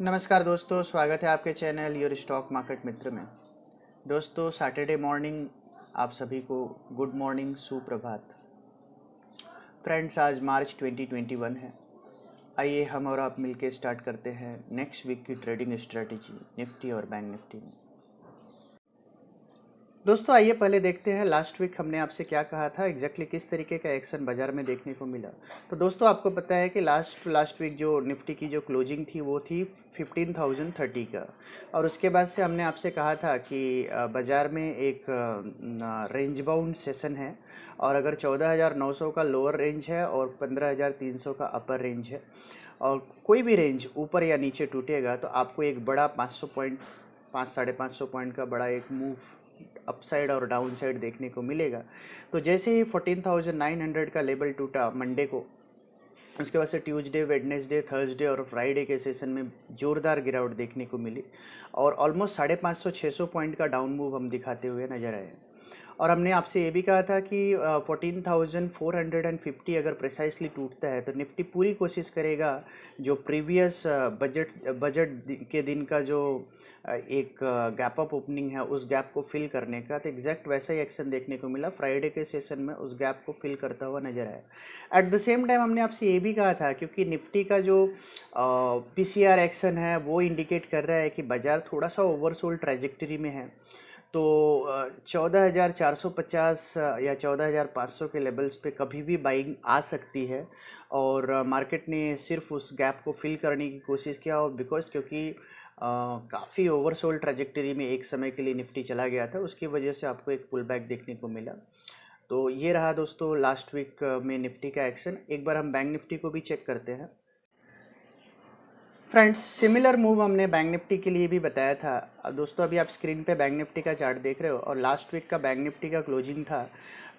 नमस्कार दोस्तों, स्वागत है आपके चैनल योर स्टॉक मार्केट मित्र में। दोस्तों, सैटरडे मॉर्निंग आप सभी को गुड मॉर्निंग, सुप्रभात। फ्रेंड्स, आज मार्च 2021 है। आइए हम और आप मिलके स्टार्ट करते हैं नेक्स्ट वीक की ट्रेडिंग स्ट्रेटेजी निफ्टी और बैंक निफ्टी में। दोस्तों, आइए पहले देखते हैं लास्ट वीक हमने आपसे क्या कहा था, एग्जैक्टली किस तरीके का एक्शन बाजार में देखने को मिला। तो दोस्तों, आपको पता है कि लास्ट वीक जो निफ्टी की जो क्लोजिंग थी वो थी 15,030 का, और उसके बाद से हमने आपसे कहा था कि बाजार में एक रेंज बाउंड सेशन है, और अगर 14,900 का लोअर रेंज है और 15,300 का अपर रेंज है, और कोई भी रेंज ऊपर या नीचे टूटेगा तो आपको एक बड़ा 500 पॉइंट 500-550 पॉइंट का बड़ा एक मूव अपसाइड और डाउन साइड देखने को मिलेगा। तो जैसे ही 14,900 का लेवल टूटा मंडे को, उसके बाद से ट्यूसडे, वेडनेसडे, थर्सडे और फ्राइडे के सेशन में जोरदार गिरावट देखने को मिली, और ऑलमोस्ट 550-600 पॉइंट का डाउन मूव हम दिखाते हुए नजर आए। और हमने आपसे ये भी कहा था कि 14,450 अगर प्रिसाइसली टूटता है तो निफ्टी पूरी कोशिश करेगा जो प्रीवियस बजट के दिन का जो एक गैप अप ओपनिंग है उस गैप को फिल करने का। तो एग्जैक्ट वैसा ही एक्शन देखने को मिला, फ्राइडे के सेशन में उस गैप को फिल करता हुआ नजर आया। एट द सेम टाइम हमने आपसे ये भी कहा था, क्योंकि निफ्टी का जो पीसीआर एक्शन है वो इंडिकेट कर रहा है कि बाजार थोड़ा सा ओवरसोल्ड ट्रैजेक्टरी में है, तो 14,450 या 14,500 के लेवल्स पे कभी भी बाइंग आ सकती है। और मार्केट ने सिर्फ उस गैप को फिल करने की कोशिश किया, और क्योंकि काफ़ी ओवरसोल्ड ट्रैजेक्टरी में एक समय के लिए निफ्टी चला गया था, उसकी वजह से आपको एक पुल बैक देखने को मिला। तो ये रहा दोस्तों लास्ट वीक में निफ्टी का एक्शन। एक बार हम बैंक निफ्टी को भी चेक करते हैं। फ्रेंड्स, सिमिलर मूव हमने बैंक निफ्टी के लिए भी बताया था। दोस्तों, अभी आप स्क्रीन पे बैंक निफ्टी का चार्ट देख रहे हो, और लास्ट वीक का बैंक निफ्टी का क्लोजिंग था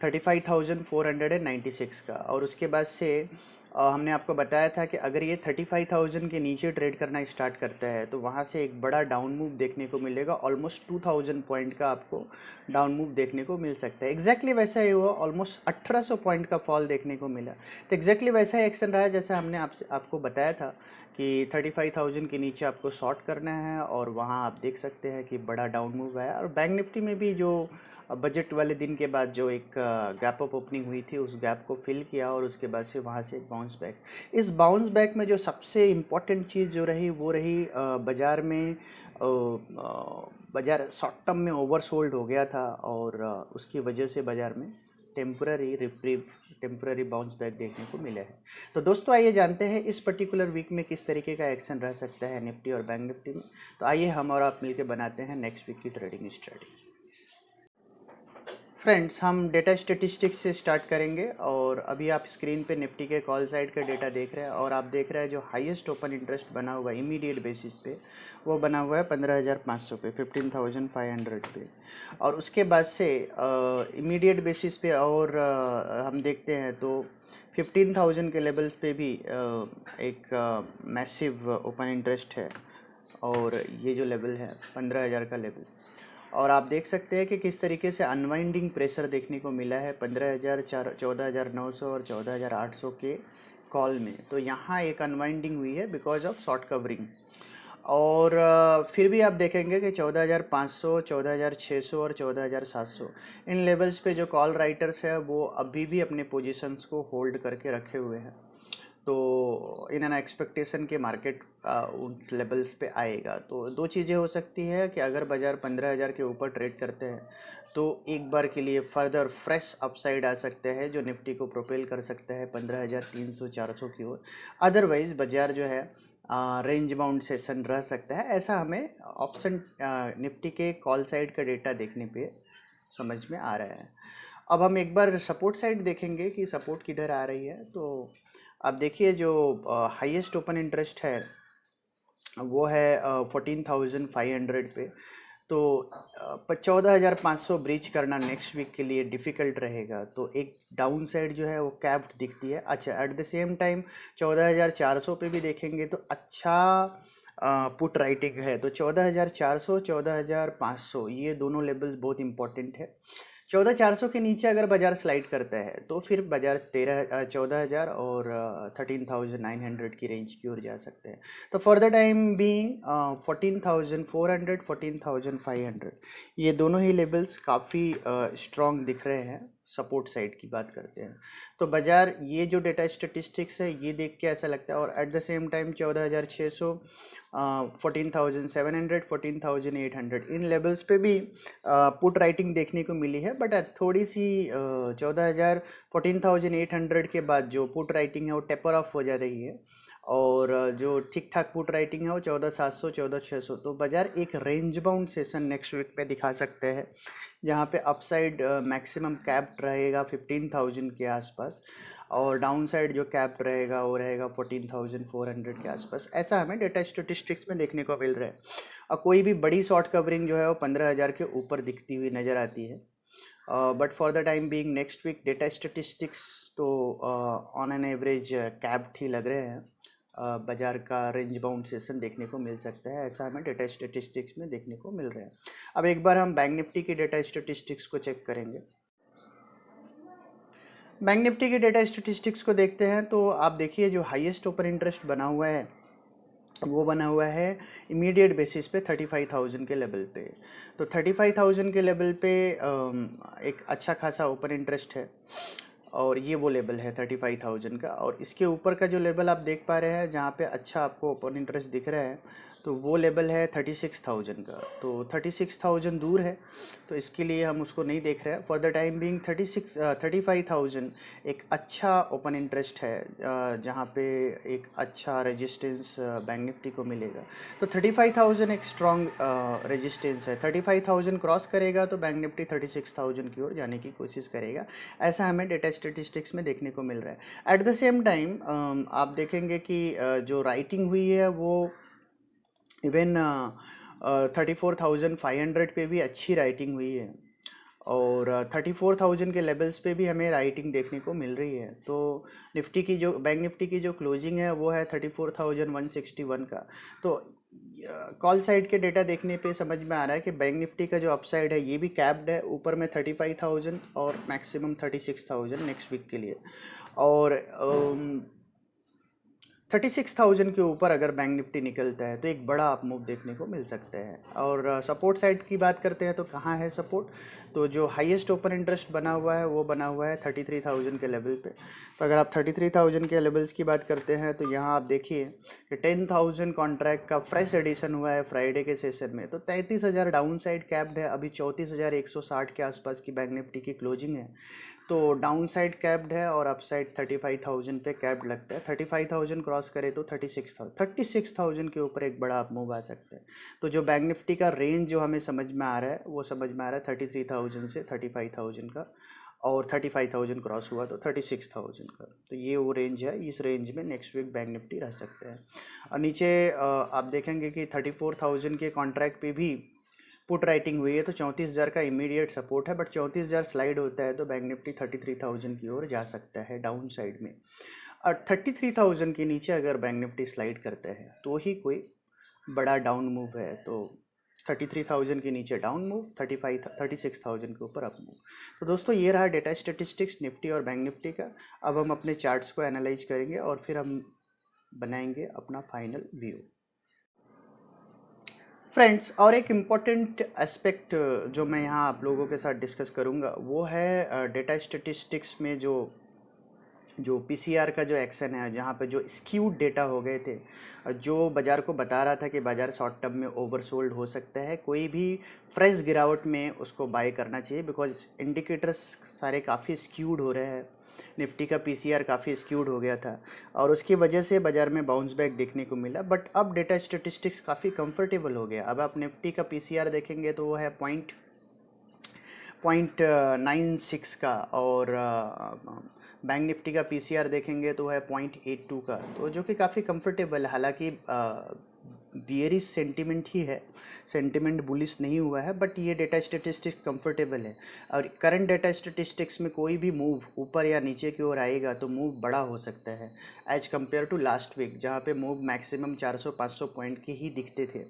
35,496 का, और उसके बाद से हमने आपको बताया था कि अगर ये 35,000 के नीचे ट्रेड करना स्टार्ट करता है तो वहाँ से एक बड़ा डाउन मूव देखने को मिलेगा, ऑलमोस्ट 2,000 पॉइंट का आपको डाउन मूव देखने को मिल सकता है। एग्जैक्टली वैसा ही हुआ, ऑलमोस्ट 1,800 पॉइंट का फॉल देखने को मिला। तो एग्जैक्टली वैसा ही एक्शन रहा जैसा हमने आपको बताया था कि 35,000 के नीचे आपको शॉर्ट करना है, और वहाँ आप देख सकते हैं कि बड़ा डाउन मूव आया। और बैंक निफ्टी में भी जो बजट वाले दिन के बाद जो एक गैप अप ओपनिंग हुई थी उस गैप को फिल किया, और उसके बाद से वहाँ से एक बाउंस बैक। इस बाउंस बैक में जो सबसे इम्पॉर्टेंट चीज़ जो रही वो रही बाज़ार में बाज़ार शॉर्ट टर्म में ओवरसोल्ड हो गया था, और उसकी वजह से बाज़ार में टेम्पररी बाउंस बैक देखने को मिला है। तो दोस्तों, आइए जानते हैं इस पर्टिकुलर वीक में किस तरीके का एक्शन रह सकता है निफ्टी और बैंक निफ्टी में। तो आइए हम और आप मिलकर बनाते हैं नेक्स्ट वीक की ट्रेडिंग स्ट्रेटजी। फ्रेंड्स, हम डेटा स्टेटिस्टिक्स से स्टार्ट करेंगे, और अभी आप स्क्रीन पे निफ्टी के कॉल साइड का डेटा देख रहे हैं, और आप देख रहे हैं जो हाईएस्ट ओपन इंटरेस्ट बना हुआ है इमीडिएट बेसिस पे वो बना हुआ है 15,500 पे, 15,500 पे। और उसके बाद से इमीडिएट बेसिस पे और हम देखते हैं तो 15,000 के लेवल पे भी एक मैसिव ओपन इंटरेस्ट है, और ये जो लेवल है 15,000 का लेवल। और आप देख सकते हैं कि किस तरीके से अनवाइंडिंग प्रेशर देखने को मिला है 15,000, 14,900 और 14,800 के कॉल में। तो यहाँ एक अनवाइंडिंग हुई है बिकॉज ऑफ शॉर्ट कवरिंग। और फिर भी आप देखेंगे कि 14,500, 14,600 और 14,700 इन लेवल्स पे जो कॉल राइटर्स है वो अभी भी अपने पोजीशंस को होल्ड करके रखे हुए हैं। तो इन एन एक्सपेक्टेशन के मार्केट उन लेवल्स पे आएगा। तो दो चीज़ें हो सकती है कि अगर बाज़ार 15,000 के ऊपर ट्रेड करते हैं तो एक बार के लिए फर्दर फ्रेश अपसाइड आ सकते हैं जो निफ्टी को प्रोपेल कर सकता है 15,300-400 की ओर। अदरवाइज बाज़ार जो है रेंज बाउंड सेशन रह सकता है, ऐसा हमें ऑप्शन निफ्टी के कॉल साइड का डेटा देखने पे समझ में आ रहा है। अब हम एक बार सपोर्ट साइड देखेंगे कि सपोर्ट किधर आ रही है। तो अब देखिए जो हाईएस्ट ओपन इंटरेस्ट है वो है 14,500 पे। तो 14,500 ब्रीच करना नेक्स्ट वीक के लिए डिफ़िकल्ट रहेगा, तो एक डाउन साइड जो है वो कैप्ड दिखती है। अच्छा, एट द सेम टाइम 14,400 पे भी देखेंगे तो अच्छा पुट राइटिंग है। तो 14,400, 14,500 ये दोनों लेवल्स बहुत इंपॉर्टेंट है। 14,400 के नीचे अगर बाजार स्लाइड करता है तो फिर बाजार 14,000 और 13,900 की रेंज की ओर जा सकते हैं। तो फॉर द टाइम बीइंग 14,400 14,500 ये दोनों ही लेवल्स काफ़ी स्ट्रॉन्ग दिख रहे हैं। सपोर्ट साइड की बात करते हैं तो बाजार ये जो डेटा स्टेटिस्टिक्स है ये देख के ऐसा लगता है, और at the same time 14,600 14,700 14,800 in levels पे भी पुट राइटिंग देखने को मिली है। बट थोड़ी सी 14,000 14,800 के बाद जो पुट राइटिंग है वो टेपर ऑफ हो जा रही है, और जो ठीक ठाक पुट राइटिंग है वो 14,700 14,600। तो बाजार एक range bound session next week पे दिखा सकते हैं, जहाँ पे अपसाइड मैक्सिमम कैप रहेगा 15,000 के आसपास, और डाउन साइड जो कैप रहेगा वो रहेगा 14,400 के आसपास। ऐसा हमें डेटा स्टेटिस्टिक्स में देखने को मिल रहा है। और कोई भी बड़ी शॉर्ट कवरिंग जो है वो 15,000 के ऊपर दिखती हुई नज़र आती है। But for the time being next week data statistics तो ऑन एन एवरेज कैप्ड ही लग रहे हैं। बाजार का रेंज बाउंड सेशन देखने को मिल सकता है, ऐसा हमें डेटा स्टेटिस्टिक्स में देखने को मिल रहा है। अब एक बार हम बैंक निफ्टी की डेटा स्टेटिस्टिक्स को चेक करेंगे। बैंक निफ्टी के डेटा स्टेटिस्टिक्स को देखते हैं तो आप देखिए जो हाईएस्ट ओपन इंटरेस्ट बना हुआ है वो बना हुआ है इमीडिएट बेसिस पे 35,000 के लेवल पे। तो 35,000 के लेवल पे एक अच्छा खासा ओपन इंटरेस्ट है, और ये वो लेवल है 35,000 का। और इसके ऊपर का जो लेवल आप देख पा रहे हैं जहाँ पे अच्छा आपको ओपन इंटरेस्ट दिख रहा है, तो वो लेवल है 36,000 का। तो 36,000 दूर है, तो इसके लिए हम उसको नहीं देख रहे हैं। फॉर द टाइम बीइंग 35,000 एक अच्छा ओपन इंटरेस्ट है, जहाँ पे एक अच्छा रेजिस्टेंस बैंक निफ्टी को मिलेगा। तो 35,000 एक स्ट्रॉन्ग रेजिस्टेंस है। 35,000 क्रॉस करेगा तो बैंक निफ्टी 36,000 की ओर जाने की कोशिश करेगा, ऐसा हमें डेटा स्टेटिस्टिक्स में देखने को मिल रहा है। एट द सेम टाइम आप देखेंगे कि जो राइटिंग हुई है वो इवन 34,500 पे भी अच्छी राइटिंग हुई है, और 34,000 के लेवल्स पे भी हमें राइटिंग देखने को मिल रही है। तो निफ्टी की जो बैंक निफ्टी की जो क्लोजिंग है वो है 34,161 का। तो कॉल साइड के डेटा देखने पे समझ में आ रहा है कि बैंक निफ्टी का जो अपसाइड है ये भी कैप्ड है, ऊपर में 35,000 और मैक्सिमम 36,000 नेक्स्ट वीक के लिए। और 36,000 के ऊपर अगर बैंक निफ्टी निकलता है तो एक बड़ा अप मूव देखने को मिल सकता है। और सपोर्ट साइड की बात करते हैं तो कहाँ है सपोर्ट, तो जो हाईएस्ट ओपन इंटरेस्ट बना हुआ है वो बना हुआ है 33,000 के लेवल पे। तो अगर आप 33,000 के लेवल्स की बात करते हैं तो यहाँ आप देखिए कि 10,000 कॉन्ट्रैक्ट का फ्रेश एडिशन हुआ है फ्राइडे के सेशन में। तो 33,000 डाउन साइड कैप्ड है, अभी 34,160 के आसपास की बैंक निफ्टी की क्लोजिंग है। तो डाउन साइड कैप्ड है और अप साइड 35,000 पे कैप्ड लगता है। 35,000 क्रॉस करे तो 36,000 के ऊपर एक बड़ा अप मूव आ सकता है। तो जो बैंक निफ्टी का रेंज जो हमें समझ में आ रहा है वो समझ में आ रहा है 33,000 से 35,000 का, और 35,000 क्रॉस हुआ तो 36,000 का। तो ये वो रेंज है, इस रेंज में नेक्स्ट वीक बैंक निफ्टी रह सकते हैं। और नीचे आप देखेंगे कि 34,000 के कॉन्ट्रैक्ट पे भी पुट राइटिंग हुई है, तो 34,000 का इमीडिएट सपोर्ट है। बट 34,000 स्लाइड होता है तो बैंक निफ्टी 33,000 की ओर जा सकता है डाउन साइड में। और 33,000 के नीचे अगर बैंक निफ्टी स्लाइड करता है तो ही कोई बड़ा डाउन मूव है। तो 33,000 के नीचे डाउन मूव, 36,000 के ऊपर अप मूव। तो दोस्तों ये रहा डेटा स्टेटिस्टिक्स निफ्टी और बैंक निफ्टी का। अब हम अपने चार्ट्स को एनालाइज करेंगे और फिर हम बनाएंगे अपना फाइनल व्यू। फ्रेंड्स, और एक इम्पॉर्टेंट एस्पेक्ट जो मैं यहाँ आप लोगों के साथ डिस्कस करूँगा वो है डेटा स्टेटिस्टिक्स में जो पीसीआर का जो एक्शन है, जहाँ पे जो स्क्यूड डेटा हो गए थे, जो बाज़ार को बता रहा था कि बाज़ार शॉर्ट टर्म में ओवरसोल्ड हो सकता है, कोई भी फ्रेश गिरावट में उसको बाय करना चाहिए, बिकॉज इंडिकेटर्स सारे काफ़ी स्क्यूड हो रहे हैं। निफ्टी का पीसीआर काफ़ी स्क्यूड हो गया था और उसकी वजह से बाज़ार में बाउंस बैक देखने को मिला। बट अब डेटा स्टेटिस्टिक्स काफ़ी कंफर्टेबल हो गया। अब आप निफ्टी का पीसीआर देखेंगे तो वो है 0.96 का, और बैंक निफ्टी का पीसीआर देखेंगे तो है 0.82 का, तो जो कि काफ़ी कंफर्टेबल है। हालांकि बियरिश सेंटिमेंट ही है, सेंटिमेंट बुलिश नहीं हुआ है, बट ये डेटा स्टेटिस्टिक्स कंफर्टेबल है। और करंट डेटा स्टेटिस्टिक्स में कोई भी मूव ऊपर या नीचे की ओर आएगा तो मूव बड़ा हो सकता है as compared to last week, जहाँ पे मूव मैक्सिमम 400-500 पॉइंट के ही दिखते थे।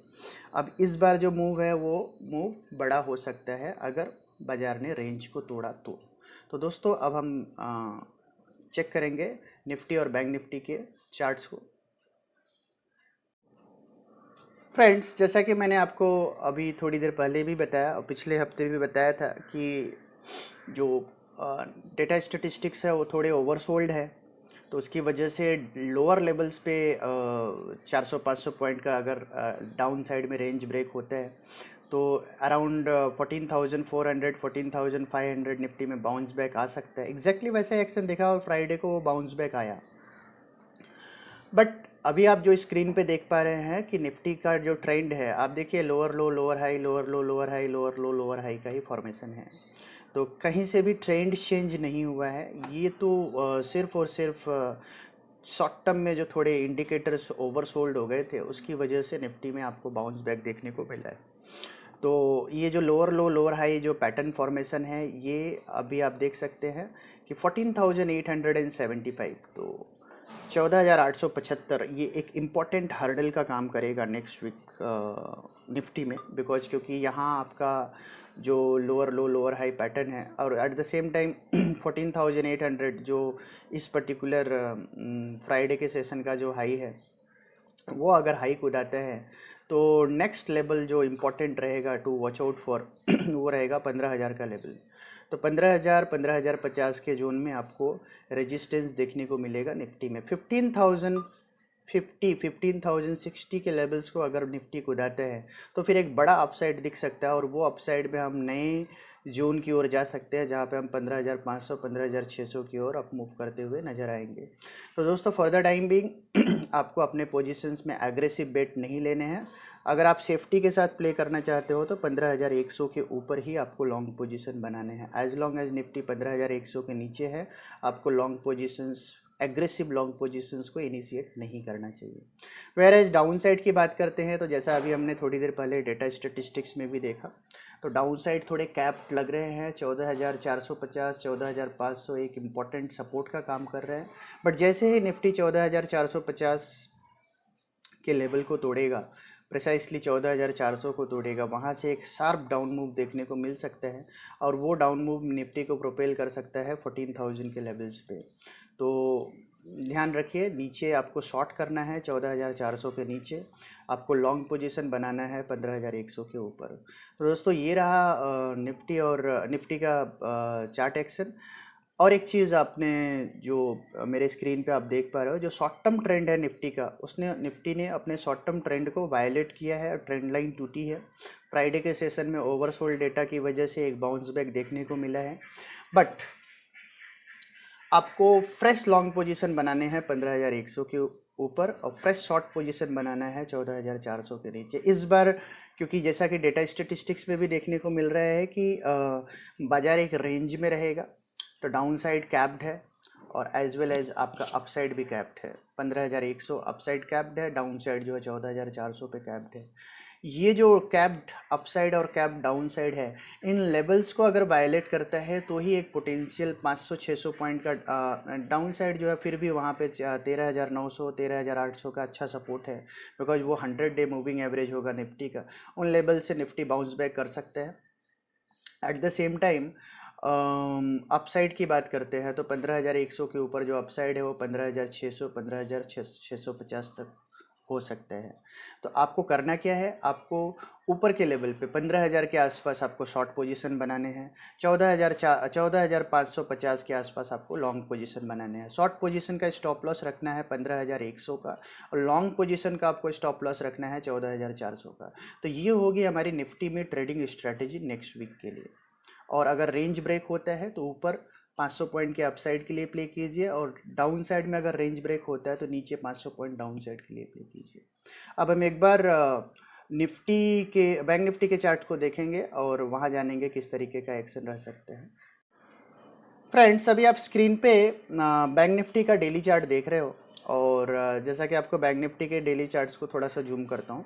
अब इस बार जो मूव है वो मूव बड़ा हो सकता है अगर बाज़ार ने रेंज को तोड़ा तो दोस्तों अब हम चेक करेंगे निफ्टी और बैंक निफ्टी के चार्ट्स को। फ्रेंड्स, जैसा कि मैंने आपको अभी थोड़ी देर पहले भी बताया और पिछले हफ्ते भी बताया था कि जो डेटा स्टेटिस्टिक्स है वो थोड़े ओवरसोल्ड है, तो उसकी वजह से लोअर लेवल्स पे 400-500 पॉइंट का अगर डाउन साइड में रेंज ब्रेक होता है तो अराउंड 14,400 14,500 निफ्टी में बाउंस बैक आ सकता है। एग्जैक्टली वैसा एक्शन देखा और फ्राइडे को वो बाउंस बैक आया। बट अभी आप जो स्क्रीन पे देख पा रहे हैं कि निफ्टी का जो ट्रेंड है, आप देखिए लोअर लो लोअर हाई, लोअर लो लोअर हाई, लोअर लो लोअर हाई का ही फॉर्मेशन है। तो कहीं से भी ट्रेंड चेंज नहीं हुआ है। ये तो सिर्फ और सिर्फ शॉर्ट टर्म में जो थोड़े इंडिकेटर्स ओवरसोल्ड हो गए थे उसकी वजह से निफ्टी में आपको बाउंस बैक देखने को मिला है। तो ये जो लोअर लो लोअर हाई जो पैटर्न फॉर्मेशन है, ये अभी आप देख सकते हैं कि 14,875, तो 14,875 ये एक इम्पॉर्टेंट हर्डल का काम करेगा नेक्स्ट वीक निफ्टी में, बिकॉज क्योंकि यहाँ आपका जो लोअर लो लोअर हाई पैटर्न है और एट द सेम टाइम 14,800 जो इस पर्टिकुलर फ्राइडे के सेशन का जो हाई है वो अगर हाई कूदाते हैं तो नेक्स्ट लेवल जो इम्पोर्टेंट रहेगा टू वॉच आउट फॉर वो रहेगा 15,000 का लेवल। तो 15,000 15,050 के जोन में आपको रेजिस्टेंस देखने को मिलेगा निफ्टी में। 15,050 15,060 के लेवल्स को अगर निफ्टी कूदाते हैं तो फिर एक बड़ा अपसाइड दिख सकता है और वो अपसाइड में हम नए जोन की ओर जा सकते हैं जहाँ पे हम 15,500 15,600 की ओर अप मूव करते हुए नजर आएंगे। तो दोस्तों फॉर द टाइम बीइंग आपको अपने पोजीशंस में एग्रेसिव बेट नहीं लेने हैं। अगर आप सेफ्टी के साथ प्ले करना चाहते हो तो 15,100 के ऊपर ही आपको लॉन्ग पोजीशन बनाने हैं। एज लॉन्ग एज निफ्टी 15,100 के नीचे है आपको long positions aggressive long positions को इनिशिएट नहीं करना चाहिए। वेयर एज डाउन साइड की बात करते हैं तो जैसा अभी हमने थोड़ी देर पहले डेटा स्टेटिस्टिक्स में भी देखा तो डाउन साइड थोड़े कैप लग रहे हैं। 14,450 14,500 एक इम्पॉर्टेंट सपोर्ट का काम कर रहे हैं। बट जैसे ही निफ्टी 14,450 के लेवल को तोड़ेगा, प्रिसाइसली 14,400 को तोड़ेगा, वहाँ से एक शार्प डाउन मूव देखने को मिल सकता है और वो डाउन मूव निफ्टी को प्रोपेल कर सकता है 14,000 के लेवल्स पे। तो ध्यान रखिए, नीचे आपको शॉर्ट करना है 14,400 के नीचे, आपको लॉन्ग पोजीशन बनाना है 15,100 के ऊपर। तो दोस्तों ये रहा निफ्टी और निफ्टी का चार्ट एक्शन। और एक चीज़ आपने जो मेरे स्क्रीन पे आप देख पा रहे हो, जो शॉर्ट टर्म ट्रेंड है निफ्टी का, उसने निफ्टी ने अपने शॉर्ट टर्म ट्रेंड को वायलेट किया है और ट्रेंड लाइन टूटी है। फ्राइडे के सेशन में ओवरसोल्ड डेटा की वजह से एक बाउंस बैक देखने को मिला है। बट आपको फ्रेश लॉन्ग पोजीशन बनाने हैं 15,100 के ऊपर और फ्रेश शॉर्ट पोजीशन बनाना है 14,400 के नीचे इस बार, क्योंकि जैसा कि डेटा स्टेटिस्टिक्स में भी देखने को मिल रहा है कि बाजार एक रेंज में रहेगा। तो डाउन साइड कैप्ड है और एज वेल एज आपका अपसाइड भी कैप्ड है। 15,100 अपसाइड कैप्ड है, डाउन साइड जो है 14,400 पे कैप्ड है। ये जो कैप्ड अपसाइड और कैप्ड डाउन साइड है, इन लेवल्स को अगर वायलेट करता है तो ही एक पोटेंशियल 500-600 पॉइंट का डाउन साइड जो है फिर भी वहाँ पे 13,900 13,800 का अच्छा सपोर्ट है, बिकॉज वो 100 डे मूविंग एवरेज होगा निफ्टी का। उन लेवल से निफ्टी बाउंस बैक कर सकता है। At the same time upside की बात करते हैं तो 15,100 के ऊपर जो अपसाइड है वो 15,600 15,650 तक हो सकता है। तो आपको करना क्या है, आपको ऊपर के लेवल पे 15,000 के आसपास आपको शॉर्ट पोजीशन बनाने हैं, 14,550 के आसपास आपको लॉन्ग पोजीशन बनाने हैं। शॉर्ट पोजीशन का स्टॉप लॉस रखना है 15,100 का और लॉन्ग पोजीशन का आपको स्टॉप लॉस रखना है 14,400 का। तो ये होगी हमारी निफ्टी में ट्रेडिंग स्ट्रैटेजी नेक्स्ट वीक के लिए। और अगर रेंज ब्रेक होता है तो ऊपर 500 पॉइंट के अपसाइड के लिए प्ले कीजिए और डाउन साइड में अगर रेंज ब्रेक होता है तो नीचे 500 पॉइंट डाउन साइड के लिए प्ले कीजिए। अब हम एक बार निफ्टी के बैंक निफ्टी के चार्ट को देखेंगे और वहाँ जानेंगे किस तरीके का एक्शन रह सकते हैं। फ्रेंड्स, अभी आप स्क्रीन पे बैंक निफ्टी का डेली चार्ट देख रहे हो और जैसा कि आपको बैंक निफ्टी के डेली चार्ट्स को थोड़ा सा जूम करता हूँ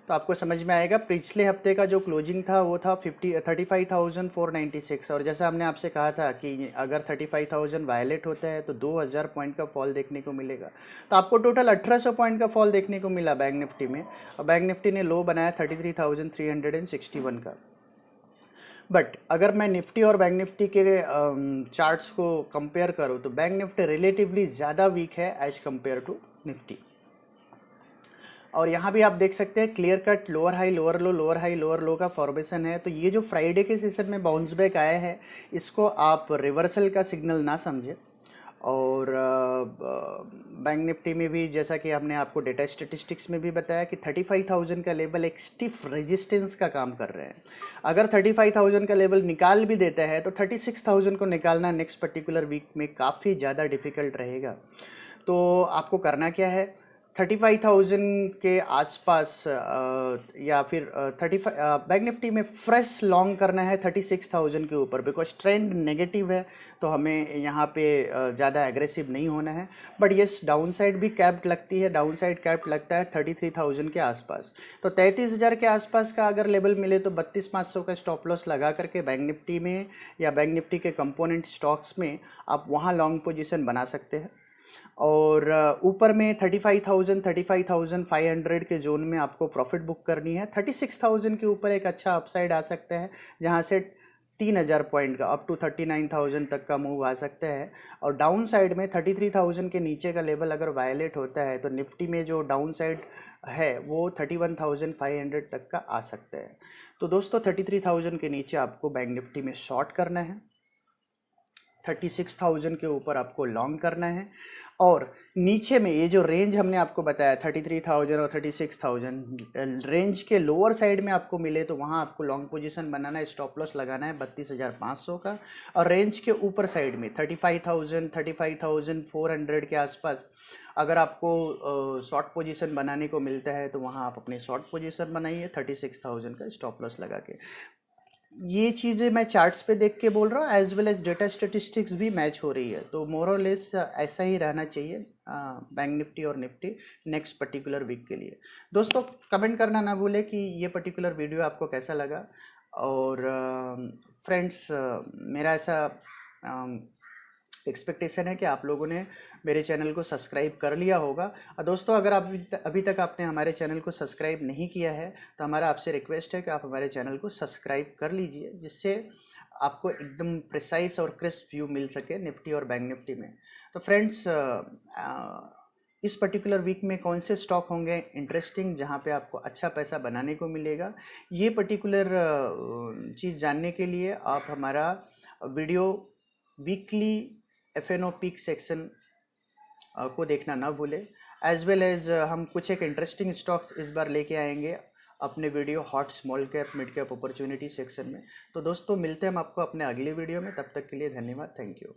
तो आपको समझ में आएगा। पिछले हफ्ते का जो क्लोजिंग था वो था 35,496 और जैसा हमने आपसे कहा था कि अगर 35,000 वायलेट होता है तो 2,000 पॉइंट का फॉल देखने को मिलेगा। तो आपको टोटल 1,800 पॉइंट का फॉल देखने को मिला बैंक निफ्टी में और बैंक निफ्टी ने लो बनाया 33,361 का। बट अगर मैं निफ्टी और बैंक निफ्टी के चार्ट्स को कंपेयर करूं तो बैंक निफ्टी रिलेटिवली ज़्यादा वीक है एज कंपेयर टू निफ्टी। और यहाँ भी आप देख सकते हैं clear cut lower high lower लो, लोअर हाई लोअर लो का फॉर्मेशन है। तो ये जो फ्राइडे के सेशन में बाउंस बैक आया है, इसको आप रिवर्सल का सिग्नल ना समझे। और बैंक निफ्टी में भी जैसा कि हमने आपको डेटा स्टेटिस्टिक्स में भी बताया कि 35,000 का लेवल एक स्टिफ रेजिस्टेंस का काम कर रहे हैं। अगर 35,000 का लेवल निकाल भी देता है तो 36,000 को निकालना नेक्स्ट पर्टिकुलर वीक में काफ़ी ज़्यादा डिफिकल्ट रहेगा। तो आपको करना क्या है, 35,000 के आसपास या फिर 35 बैंक निफ्टी में फ्रेश लॉन्ग करना है 36,000 के ऊपर, बिकॉज ट्रेंड नेगेटिव है। तो हमें यहाँ पे ज़्यादा एग्रेसिव नहीं होना है। बट येस, डाउन साइड भी कैप्ड लगती है, डाउन साइड कैप्ड लगता है 33,000 के आसपास। तो 33,000 के आसपास का अगर लेवल मिले तो 32,500 का स्टॉप लॉस लगा करके बैंक निफ्टी में या बैंक निफ्टी के कंपोनेंट स्टॉक्स में आप वहाँ लॉन्ग पोजीशन बना सकते हैं। और ऊपर में 35,000 35,500 के जोन में आपको प्रॉफिट बुक करनी है। 36,000 के ऊपर एक अच्छा अपसाइड आ सकता है, जहां से 3,000 पॉइंट का अप टू 39,000 तक का मूव आ सकता है। और डाउन साइड में 33,000 के नीचे का लेवल अगर वायलेट होता है तो निफ्टी में जो डाउन साइड है वो 31,500 तक का आ सकता है। तो दोस्तों 33,000 के नीचे आपको बैंक निफ्टी में शॉर्ट करना है, 36,000 के ऊपर आपको लॉन्ग करना है। और नीचे में ये जो रेंज हमने आपको बताया 33,000 और 36,000 रेंज के लोअर साइड में आपको मिले तो वहाँ आपको लॉन्ग पोजीशन बनाना है, स्टॉप लॉस लगाना है 32,500 का। और रेंज के ऊपर साइड में 35,000 35,400 के आसपास अगर आपको शॉर्ट पोजीशन बनाने को मिलता है तो वहाँ आप अपनी शॉर्ट पोजीशन बनाइए 36,000 का स्टॉप लॉस लगा के। ये चीज़ें मैं चार्ट्स पे देख के बोल रहा हूँ, as well as data statistics भी मैच हो रही है। तो मोर और लेस ऐसा ही रहना चाहिए बैंक निफ्टी और निफ्टी नेक्स्ट पर्टिकुलर वीक के लिए। दोस्तों कमेंट करना ना भूले कि ये पर्टिकुलर वीडियो आपको कैसा लगा। और फ्रेंड्स, मेरा ऐसा एक्सपेक्टेशन है कि आप लोगों ने मेरे चैनल को सब्सक्राइब कर लिया होगा। और दोस्तों अगर आप अभी तक आपने हमारे चैनल को सब्सक्राइब नहीं किया है तो हमारा आपसे रिक्वेस्ट है कि आप हमारे चैनल को सब्सक्राइब कर लीजिए, जिससे आपको एकदम प्रिसाइज और क्रिस्प व्यू मिल सके निफ्टी और बैंक निफ्टी में। तो फ्रेंड्स, इस पर्टिकुलर वीक में कौन से स्टॉक होंगे इंटरेस्टिंग जहां पे आपको अच्छा पैसा बनाने को मिलेगा, ये पर्टिकुलर चीज़ जानने के लिए आप हमारा video weekly FNO peak section को देखना ना भूले। एज वेल एज हम कुछ एक इंटरेस्टिंग स्टॉक्स इस बार लेके आएंगे अपने video hot small cap mid cap opportunity section में। तो दोस्तों मिलते हैं हम आपको अपने अगले वीडियो में, तब तक के लिए धन्यवाद, थैंक यू।